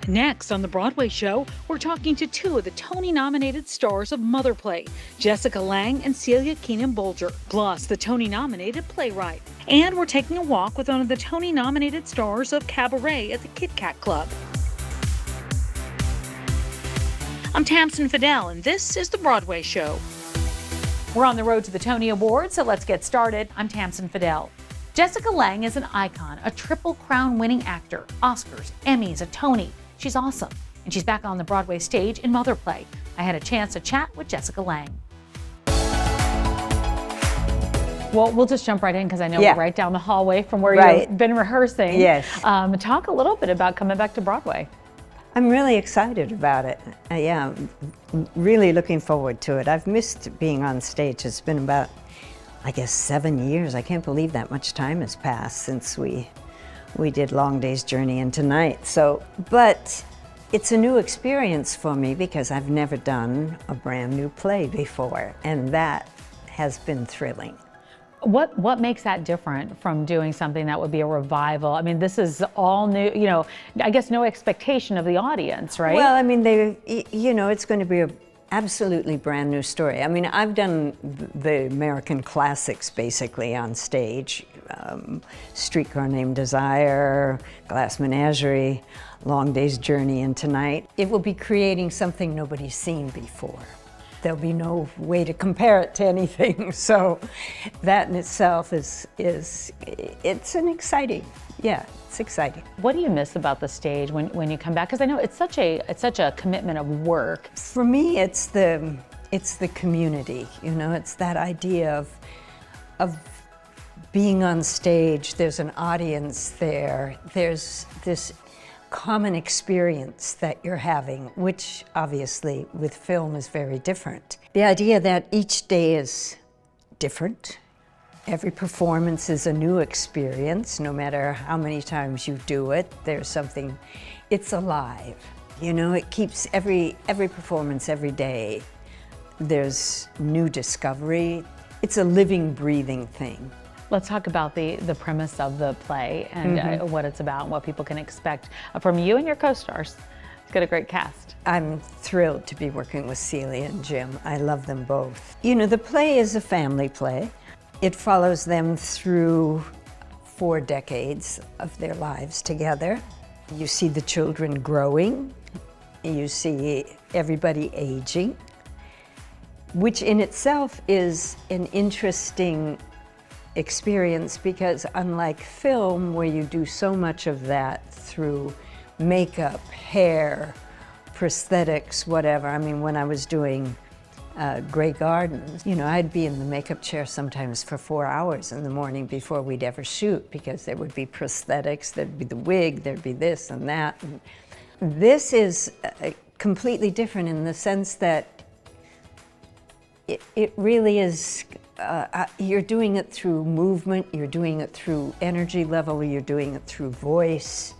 Next on the Broadway Show, we're talking to two of the Tony-nominated stars of Mother Play, Jessica Lange and Celia Keenan-Bolger, plus the Tony-nominated playwright. And we're taking a walk with one of the Tony-nominated stars of Cabaret at the Kit Kat Club. I'm Tamsen Fadal, and this is the Broadway Show. We're on the road to the Tony Awards, so let's get started. I'm Tamsen Fadal. Jessica Lange is an icon, a Triple Crown winning actor, Oscars, Emmys, a Tony. She's awesome, and she's back on the Broadway stage in Mother Play. I had a chance to chat with Jessica Lange. Well, we'll just jump right in because I know we're right down the hallway from where you've been rehearsing. Yes. Talk a little bit about coming back to Broadway. I'm really excited about it. Yeah, I'm really looking forward to it. I've missed being on stage. It's been about, I guess, 7 years. I can't believe that much time has passed since we did Long Day's Journey into Night. So, but it's a new experience for me because I've never done a brand new play before, and that has been thrilling. What makes that different from doing something that would be a revival? I mean, this is all new, you know, I guess no expectation of the audience, right? Well, I mean, it's going to be a absolutely brand new story. I mean, I've done the American classics basically on stage. Streetcar Named Desire, Glass Menagerie, Long Day's Journey into Night. It will be creating something nobody's seen before. There'll be no way to compare it to anything. So that in itself it's an exciting, it's exciting. What do you miss about the stage when you come back? Because I know it's such a commitment of work. For me, it's the community. You know, it's that idea of being on stage. There's an audience there. There's this common experience that you're having, which obviously with film is very different. The idea that each day is different. Every performance is a new experience, no matter how many times you do it. There's something, it's alive. You know, it keeps every performance, every day, there's new discovery. It's a living, breathing thing. Let's talk about the premise of the play and what it's about and what people can expect from you and your co-stars. It's got a great cast. I'm thrilled to be working with Celia and Jim. I love them both. You know, the play is a family play. It follows them through 4 decades of their lives together. You see the children growing. You see everybody aging, which in itself is an interesting experience because unlike film, where you do so much of that through makeup, hair, prosthetics, whatever. I mean, when I was doing Grey Gardens, you know, I'd be in the makeup chair sometimes for 4 hours in the morning before we'd ever shoot because there would be prosthetics, there'd be the wig, there'd be this and that. And this is completely different in the sense that it really is, you're doing it through movement, you're doing it through energy level, you're doing it through voice.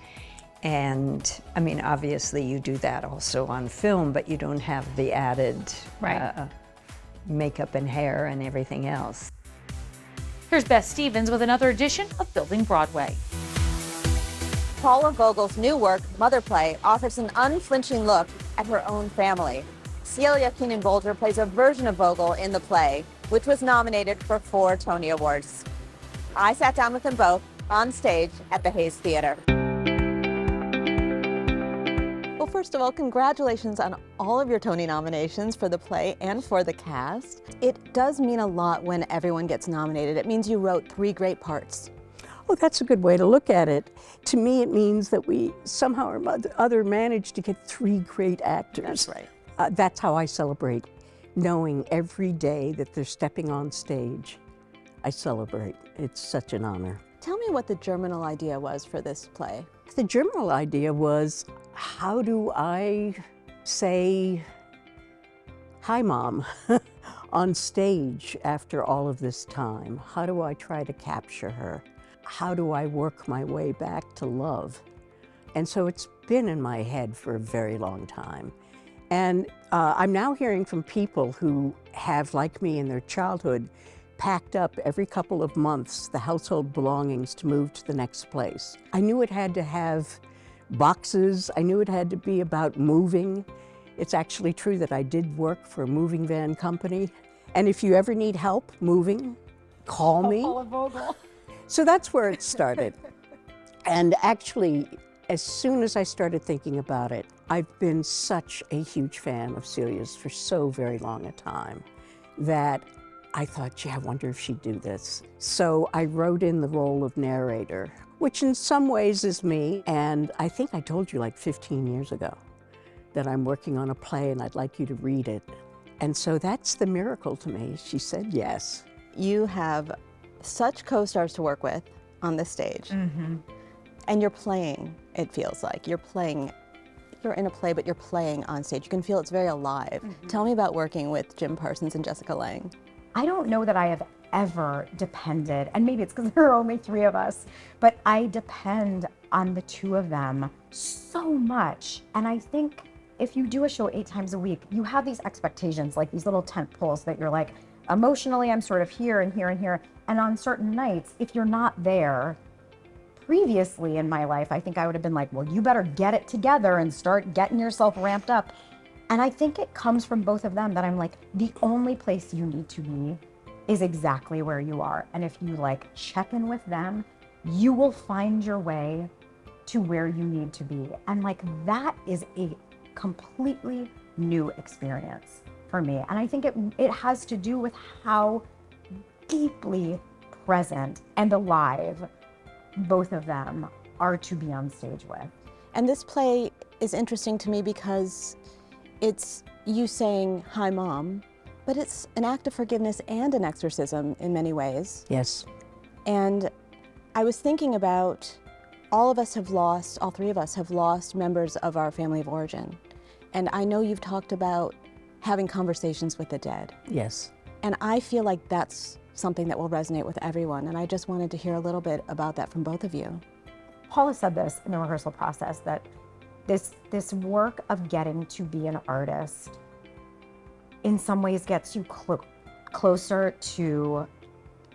And I mean, obviously you do that also on film, but you don't have the added makeup and hair and everything else. Here's Beth Stevens with another edition of Building Broadway. Paula Vogel's new work, Mother Play, offers an unflinching look at her own family. Celia Keenan-Bolger plays a version of Vogel in the play, which was nominated for 4 Tony Awards. I sat down with them both on stage at the Hayes Theater. Well, first of all, congratulations on all of your Tony nominations for the play and for the cast. It does mean a lot when everyone gets nominated. It means you wrote 3 great parts. Oh, that's a good way to look at it. To me, it means that we somehow or other managed to get 3 great actors. That's right. That's how I celebrate, knowing every day that they're stepping on stage. I celebrate. It's such an honor. Tell me what the germinal idea was for this play. The germinal idea was, how do I say, hi, Mom, on stage after all of this time? How do I try to capture her? How do I work my way back to love? And so it's been in my head for a very long time. And I'm now hearing from people who have, like me in their childhood, packed up every couple of months the household belongings to move to the next place. I knew it had to have boxes. I knew it had to be about moving. It's actually true that I did work for a moving van company. And if you ever need help moving, call me. Paula Vogel. So that's where it started. And actually, as soon as I started thinking about it, I've been such a huge fan of Celia's for so very long a time that I thought, gee, I wonder if she'd do this. So I wrote in the role of narrator, which in some ways is me. And I think I told you like 15 years ago that I'm working on a play and I'd like you to read it. And so that's the miracle to me. She said yes. You have such co-stars to work with on this stage. And you're playing, it feels like. You're in a play, but you're playing on stage. You can feel it's very alive. Tell me about working with Jim Parsons and Jessica Lange. I don't know that I have ever depended, and maybe it's because there are only 3 of us, but I depend on the 2 of them so much. And I think if you do a show 8 times a week, you have these expectations, like these little tent poles that you're like, emotionally, I'm sort of here and here and here. And on certain nights, if you're not there, previously in my life, I think I would have been like, well, you better get it together and start getting yourself ramped up. And I think it comes from both of them that I'm like, the only place you need to be is exactly where you are. And if you like check in with them, you will find your way to where you need to be. And like, that is a completely new experience for me. And I think it has to do with how deeply present and alive both of them are to be on stage with. And this play is interesting to me because it's you saying, hi, Mom, but it's an act of forgiveness and an exorcism in many ways. Yes. And I was thinking about all 3 of us have lost members of our family of origin. And I know you've talked about having conversations with the dead. Yes. And I feel like that's something that will resonate with everyone. And I just wanted to hear a little bit about that from both of you. Paula said this in the rehearsal process, that this work of getting to be an artist in some ways gets you closer to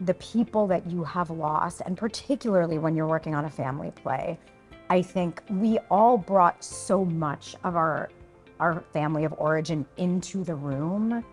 the people that you have lost, and particularly when you're working on a family play. I think we all brought so much of our family of origin into the room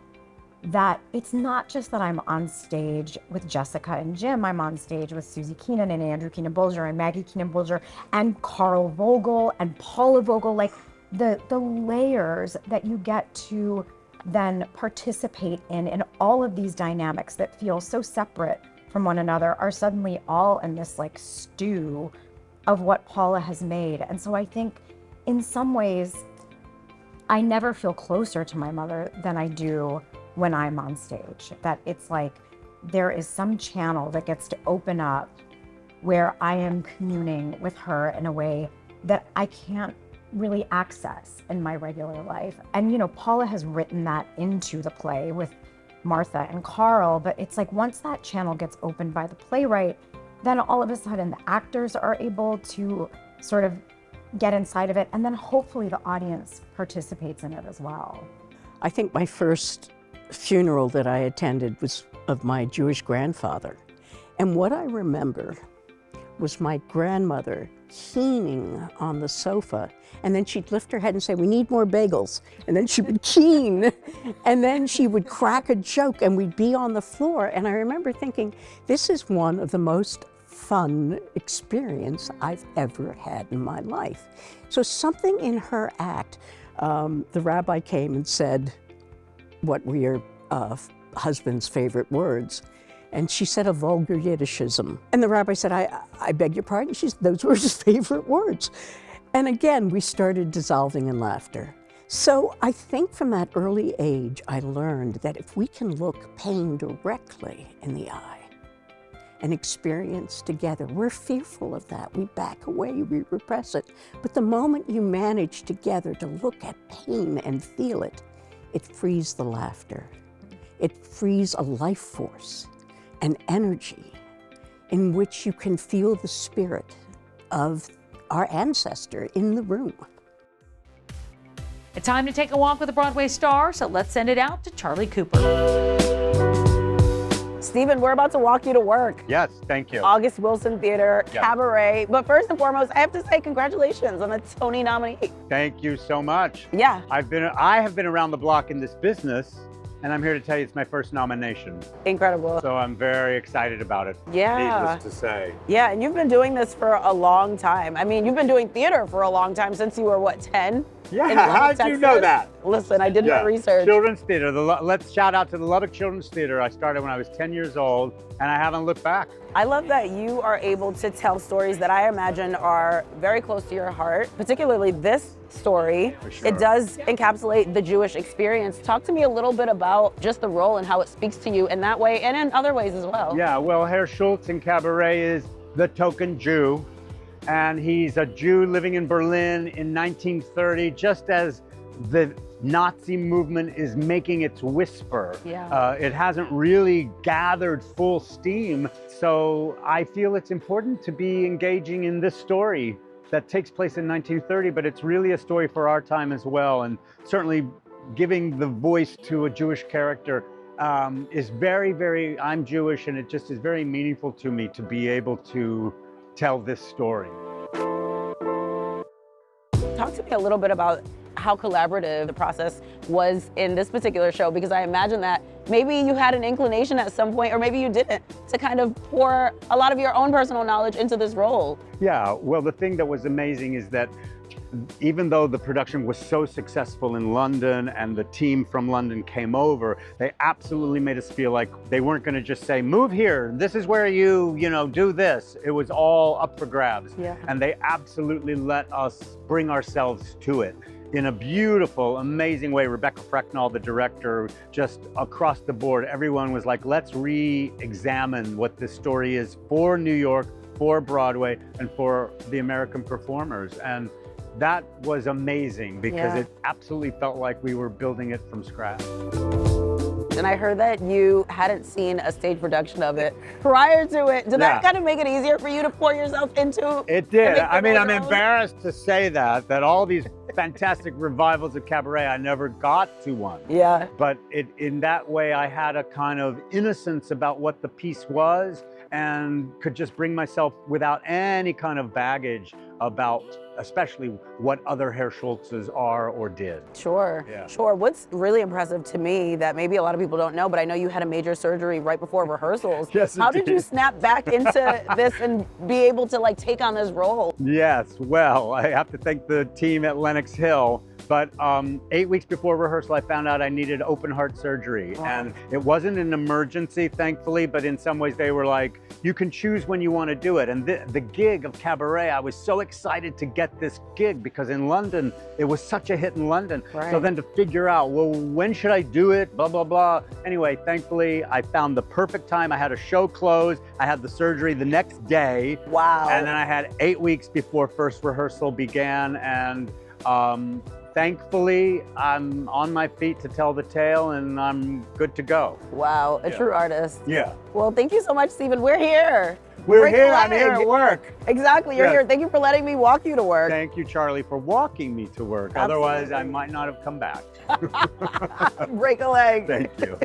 that it's not just that I'm on stage with Jessica and Jim. I'm on stage with Susie Keenan and Andrew Keenan-Bolger and Maggie Keenan-Bolger and Carl Vogel and Paula Vogel. Like the layers that you get to then participate in all of these dynamics that feel so separate from one another are suddenly all in this like stew of what Paula has made. And so I think in some ways, I never feel closer to my mother than I do when I'm on stage. That it's like there is some channel that gets to open up where I am communing with her in a way that I can't really access in my regular life. And you know, Paula has written that into the play with Martha and Carl, but it's like once that channel gets opened by the playwright, then all of a sudden the actors are able to sort of get inside of it, and then hopefully the audience participates in it as well. I think my first funeral that I attended was of my Jewish grandfather. And what I remember was my grandmother keening on the sofa, and then she'd lift her head and say, we need more bagels. And then she would keen, and then she would crack a joke, and we'd be on the floor. And I remember thinking, this is one of the most fun experience I've ever had in my life. So something in her act, the rabbi came and said, what were your husband's favorite words? And she said a vulgar Yiddishism. And the rabbi said, I beg your pardon? She said, those were his favorite words. And again, we started dissolving in laughter. So I think from that early age, I learned that if we can look pain directly in the eye and experience together, we're fearful of that. We back away, we repress it. But the moment you manage together to look at pain and feel it, it frees the laughter. It frees a life force, an energy in which you can feel the spirit of our ancestor in the room. It's time to take a walk with a Broadway star, so let's send it out to Charlie Cooper. Steven, we're about to walk you to work. Yes, thank you. August Wilson Theater, Yep. Cabaret. But first and foremost, I have to say congratulations on the Tony nominee. Thank you so much. Yeah. I have been around the block in this business, and I'm here to tell you it's my first nomination. Incredible. So I'm very excited about it. Yeah. Needless to say. Yeah, and you've been doing this for a long time. I mean, you've been doing theater for a long time since you were, what, 10? Yeah, In Lubbock, how'd you know Texas? that? Listen, I did my research. Children's Theater. Let's shout out to the Lubbock Children's Theater. I started when I was 10 years old, and I haven't looked back. I love that you are able to tell stories that I imagine are very close to your heart, particularly this story. For sure. It does encapsulate the Jewish experience. Talk to me a little bit about just the role and how it speaks to you in that way and in other ways as well. Yeah, well, Herr Schultz in Cabaret is the token Jew, and he's a Jew living in Berlin in 1930, just as the Nazi movement is making its whisper. Yeah. It hasn't really gathered full steam, so I feel it's important to be engaging in this story that takes place in 1930, but it's really a story for our time as well, and certainly giving the voice to a Jewish character is very, very, I'm Jewish, and it just is very meaningful to me to be able to tell this story. Talk to me a little bit about how collaborative the process was in this particular show, because I imagine that maybe you had an inclination at some point, or maybe you didn't, to kind of pour a lot of your own personal knowledge into this role. Yeah, well, the thing that was amazing is that even though the production was so successful in London and the team from London came over, they absolutely made us feel like they weren't going to just say, move here, this is where you do this. It was all up for grabs. Yeah. And they absolutely let us bring ourselves to it in a beautiful, amazing way. Rebecca Frecknell, the director, just across the board, everyone was like, let's re-examine what this story is for New York, for Broadway, and for the American performers. And that was amazing because it absolutely felt like we were building it from scratch. And I heard that you hadn't seen a stage production of it prior to it. Did that kind of make it easier for you to pour yourself into? It did. I mean, I'm embarrassed to say that all these fantastic revivals of Cabaret, I never got to one. Yeah. But in that way, I had a kind of innocence about what the piece was and could just bring myself without any kind of baggage about especially what other Herr Schultzes are or did. Sure, Yeah. sure. What's really impressive to me that maybe a lot of people don't know, but I know you had a major surgery right before rehearsals. Yes, How did you snap back into this and be able to like take on this role? Yes, well, I have to thank the team at Lenox Hill. But 8 weeks before rehearsal, I found out I needed open heart surgery. Wow. And it wasn't an emergency, thankfully, but in some ways they were like, you can choose when you want to do it. And the gig of Cabaret, I was so excited to get this gig because in London, it was such a hit in London. Right. So then to figure out, well, when should I do it, blah, blah, blah. Anyway, thankfully, I found the perfect time. I had a show closed. I had the surgery the next day. Wow. And then I had 8 weeks before first rehearsal began. And thankfully, I'm on my feet to tell the tale and I'm good to go. Wow, a true artist. Yeah. Well, thank you so much, Steven. We're here. We're Break a here, I'm leg. here at work. Exactly, you're Yes. here. Thank you for letting me walk you to work. Thank you, Charlie, for walking me to work. Absolutely. Otherwise, I might not have come back. Break a leg. Thank you.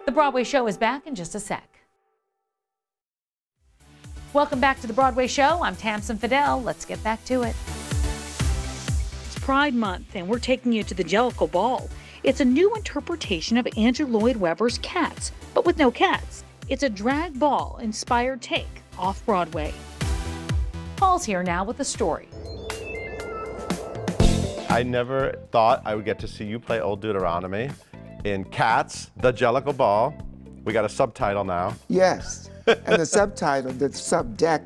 The Broadway Show is back in just a sec. Welcome back to The Broadway Show. I'm Tamsen Fadal. Let's get back to it. It's Pride Month, and we're taking you to the JELLICLE Ball. It's a new interpretation of Andrew Lloyd Webber's Cats, but with no cats. It's a drag ball-inspired take off Broadway. Paul's here now with the story. I never thought I would get to see you play Old Deuteronomy in Cats, the JELLICLE Ball. We got a subtitle now. Yes, and the subtitle, the subdeck,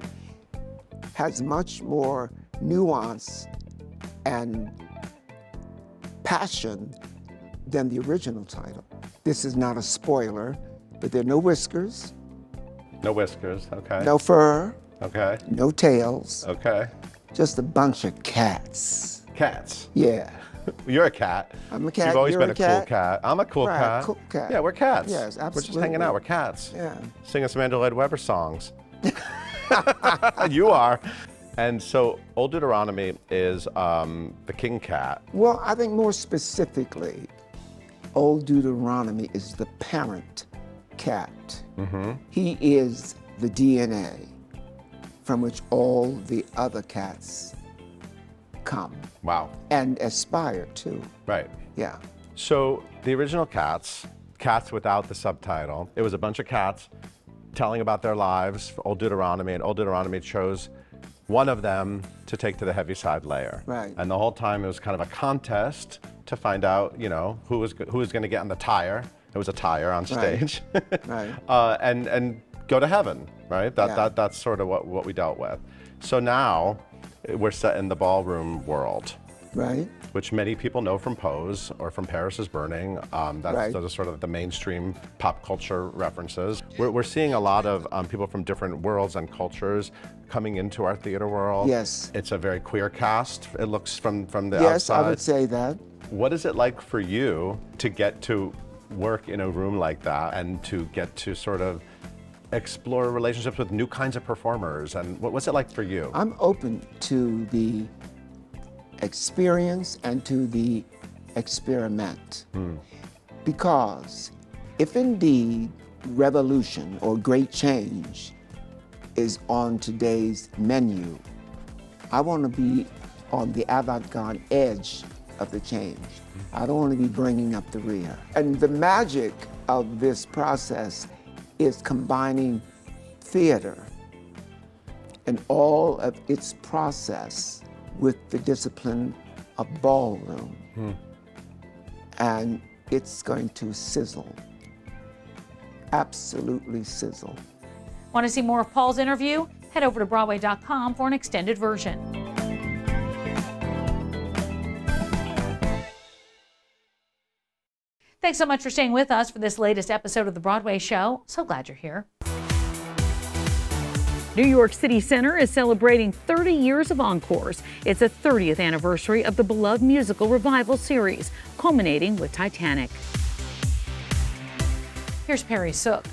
has much more nuance and passion than the original title. This is not a spoiler, but there are no whiskers, No whiskers, okay. no fur, Okay, no tails, okay. just a bunch of cats. Cats. Yeah. You're a cat. I'm a cat, You've always you're been a a cool cat. cat. I'm a cool Right, cat. cool cat. Yeah, we're cats. Yes, We're just absolutely. hanging out. We're cats. Yeah. Singing some Andrew Lloyd Webber songs. You are. And so Old Deuteronomy is the king cat. Well, I think more specifically, Old Deuteronomy is the parent cat. He is the DNA from which all the other cats come. Wow. And aspire to. Right. Yeah. So the original Cats without the subtitle, it was a bunch of cats telling about their lives for Old Deuteronomy, and Old Deuteronomy chose one of them to take to the Heaviside Layer. Right. And the whole time it was kind of a contest to find out, you know, who was going to get on the tire. It was a tire on stage. Right. And go to heaven, right? Yeah. That's sort of what we dealt with. So now we're set in the ballroom world. Right. Which many people know from Pose or from Paris is Burning. Right. Those are sort of the mainstream pop culture references. We're seeing a lot of people from different worlds and cultures coming into our theater world. Yes. It's a very queer cast, it looks from the Yes, outside. I would say that. What is it like for you to get to work in a room like that and to get to sort of explore relationships with new kinds of performers? And what's it like for you? I'm open to the experience and to the experiment. Because if indeed revolution or great change is on today's menu, I want to be on the avant-garde edge of the change. I don't want to be bringing up the rear. And the magic of this process is combining theater and all of its process with the discipline of ballroom. And it's going to sizzle, absolutely sizzle. Want to see more of Paul's interview? Head over to Broadway.com for an extended version. Thanks so much for staying with us for this latest episode of The Broadway Show. So glad you're here. New York City Center is celebrating 30 years of Encores. It's a 30th anniversary of the beloved musical revival series, culminating with Titanic. Here's Perry Sook.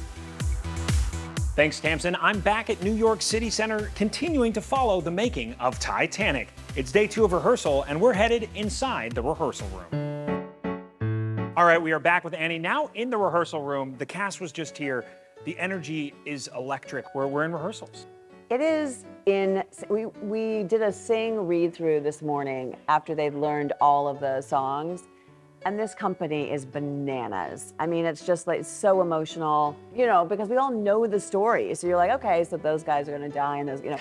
Thanks, Tamsen. I'm back at New York City Center, continuing to follow the making of Titanic. It's day 2 of rehearsal, and we're headed inside the rehearsal room. All right, we are back with Annie now in the rehearsal room. The cast was just here. The energy is electric. We're in rehearsals. It is we did a sing read-through this morning after they'd learned all of the songs, and this company is bananas. I mean, it's just like it's so emotional, you know, because we all know the story. So you're like, okay, so those guys are gonna die and those, you know.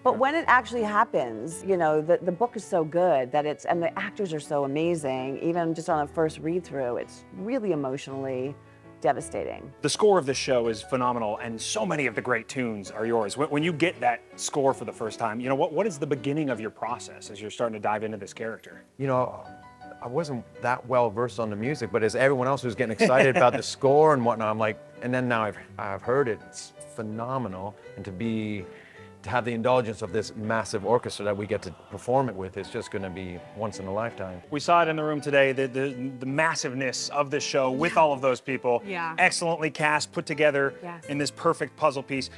But when it actually happens, you know, the book is so good that and the actors are so amazing, even just on a first read-through, it's really emotionally devastating. The score of this show is phenomenal, and so many of the great tunes are yours. When you get that score for the first time, you know, what is the beginning of your process as you're starting to dive into this character? You know, I wasn't that well versed on the music, but as everyone else was getting excited about the score and whatnot, I'm like, and then now I've heard it, it's phenomenal, and to have the indulgence of this massive orchestra that we get to perform it with is just going to be once in a lifetime. We saw it in the room today, the massiveness of this show with all of those people. Yeah. Excellently cast, put together Yes. in this perfect puzzle piece.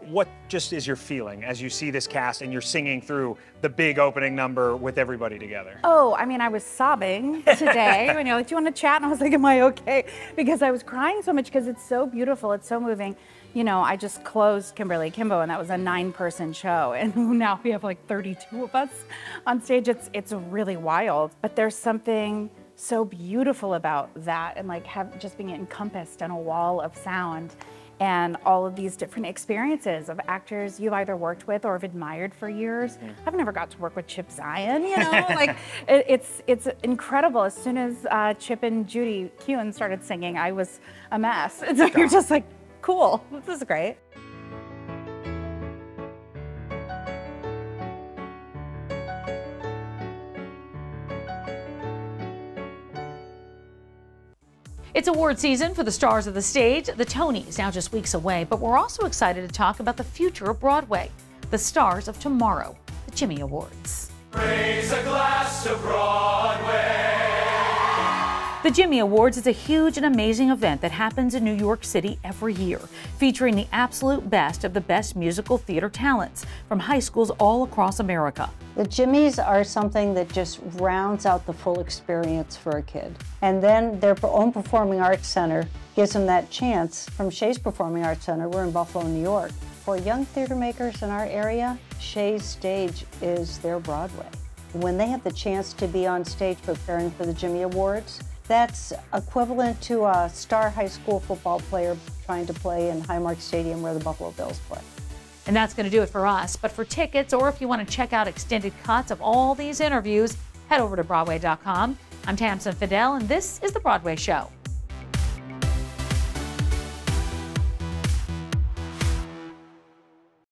What just is your feeling as you see this cast and you're singing through the big opening number with everybody together? Oh, I mean, I was sobbing today when you're like, do you want to chat? And I was like, am I okay? Because I was crying so much because it's so beautiful, it's so moving. You know, I just closed Kimberly Kimbo, and that was a 9-person show, and now we have like 32 of us on stage. It's really wild, but there's something so beautiful about that, and like just being encompassed in a wall of sound, and all of these different experiences of actors you've either worked with or have admired for years. I've never got to work with Chip Zien, you know, like it's incredible. As soon as Chip and Judy Kuhn started singing, I was a mess. And so you're just like, cool, this is great. It's award season for the stars of the stage. The Tonys now just weeks away, but we're also excited to talk about the future of Broadway, the stars of tomorrow, the Jimmy Awards. Raise a glass to Broadway. The Jimmy Awards is a huge and amazing event that happens in New York City every year, featuring the absolute best of the best musical theater talents from high schools all across America. The Jimmys are something that just rounds out the full experience for a kid. And then their own performing arts center gives them that chance. From Shea's Performing Arts Center, we're in Buffalo, New York. For young theater makers in our area, Shea's stage is their Broadway. When they have the chance to be on stage preparing for the Jimmy Awards, that's equivalent to a star high school football player trying to play in Highmark Stadium where the Buffalo Bills play. And that's going to do it for us. But for tickets, or if you want to check out extended cuts of all these interviews, head over to Broadway.com. I'm Tamsen Fadal, and this is The Broadway Show.